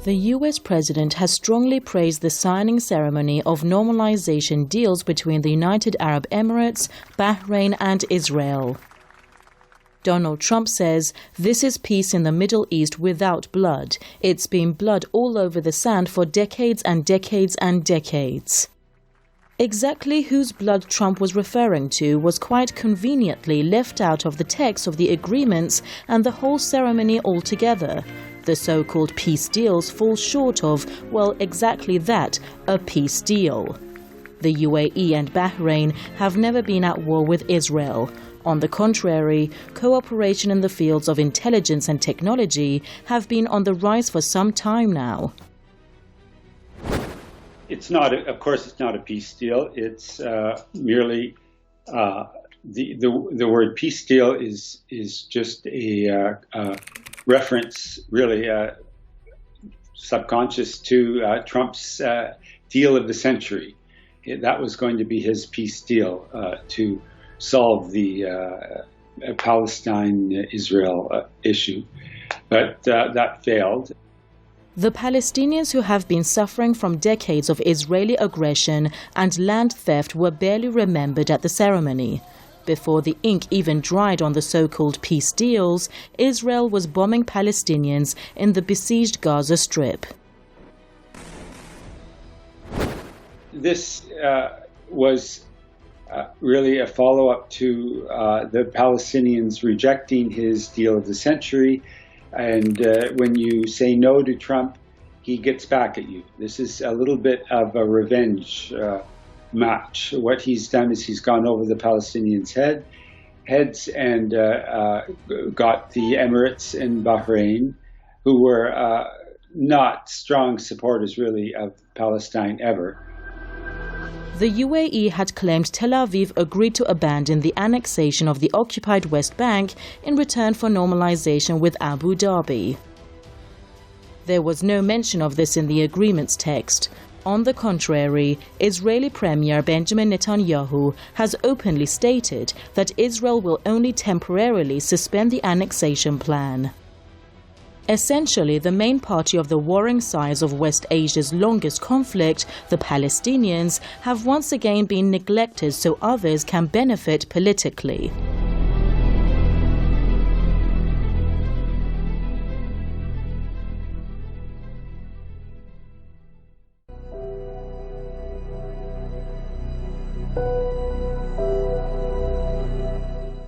The US president has strongly praised the signing ceremony of normalization deals between the United Arab Emirates, Bahrain and Israel. Donald Trump says this is peace in the Middle East without blood. It's been blood all over the sand for decades and decades and decades. Exactly whose blood Trump was referring to was quite conveniently left out of the text of the agreements and the whole ceremony altogether. The so-called peace deals fall short of, well, exactly that, a peace deal. The UAE and Bahrain have never been at war with Israel. On the contrary, cooperation in the fields of intelligence and technology have been on the rise for some time now. It's not, of course, it's not a peace deal. It's merely the word peace deal is just a reference, really subconscious to Trump's deal of the century. That was going to be his peace deal to solve the Palestine-Israel issue, but that failed. The Palestinians who have been suffering from decades of Israeli aggression and land theft were barely remembered at the ceremony. Before the ink even dried on the so-called peace deals, Israel was bombing Palestinians in the besieged Gaza Strip. This was really a follow-up to the Palestinians rejecting his deal of the century. And when you say no to Trump, he gets back at you. This is a little bit of a revenge match. What he's done is he's gone over the Palestinians' heads and got the Emirates and Bahrain, who were not strong supporters really of Palestine ever. The UAE had claimed Tel Aviv agreed to abandon the annexation of the occupied West Bank in return for normalization with Abu Dhabi. There was no mention of this in the agreement's text. On the contrary, Israeli Premier Benjamin Netanyahu has openly stated that Israel will only temporarily suspend the annexation plan. Essentially, the main party of the warring sides of West Asia's longest conflict, the Palestinians, have once again been neglected so others can benefit politically.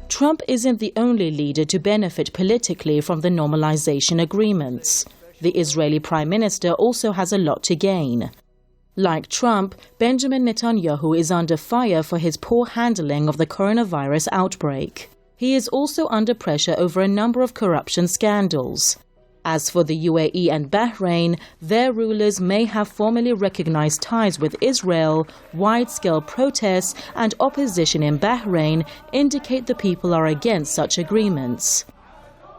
Trump isn't the only leader to benefit politically from the normalization agreements. The Israeli Prime Minister also has a lot to gain. Like Trump, Benjamin Netanyahu is under fire for his poor handling of the coronavirus outbreak. He is also under pressure over a number of corruption scandals. As for the UAE and Bahrain, their rulers may have formally recognized ties with Israel. Wide-scale protests and opposition in Bahrain indicate the people are against such agreements.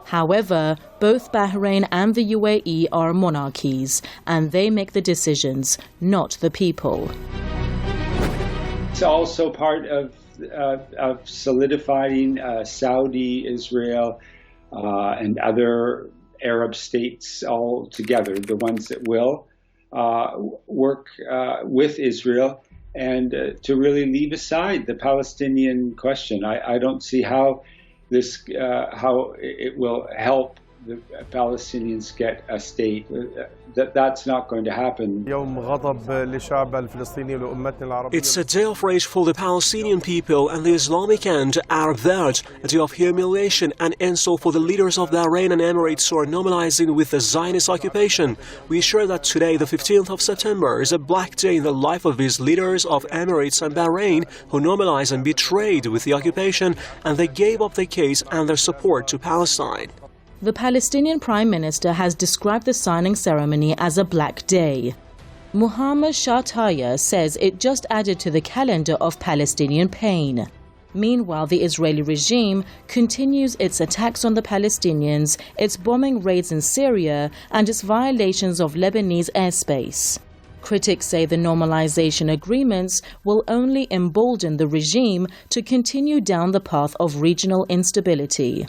However, both Bahrain and the UAE are monarchies, and they make the decisions, not the people. It's also part of solidifying Saudi, Israel, and other Arab states all together, the ones that will work with Israel, and to really leave aside the Palestinian question. I don't see how how it will help the Palestinians get a state. That's not going to happen. It's a day of rage for the Palestinian people and the Islamic and Arab world, a day of humiliation and insult for the leaders of Bahrain and Emirates who are normalizing with the Zionist occupation. We assure that today, the 15th of September, is a black day in the life of these leaders of Emirates and Bahrain who normalized and betrayed with the occupation, and they gave up their case and their support to Palestine. The Palestinian Prime Minister has described the signing ceremony as a black day. Mohammed Shattaya says it just added to the calendar of Palestinian pain. Meanwhile, the Israeli regime continues its attacks on the Palestinians, its bombing raids in Syria, and its violations of Lebanese airspace. Critics say the normalization agreements will only embolden the regime to continue down the path of regional instability.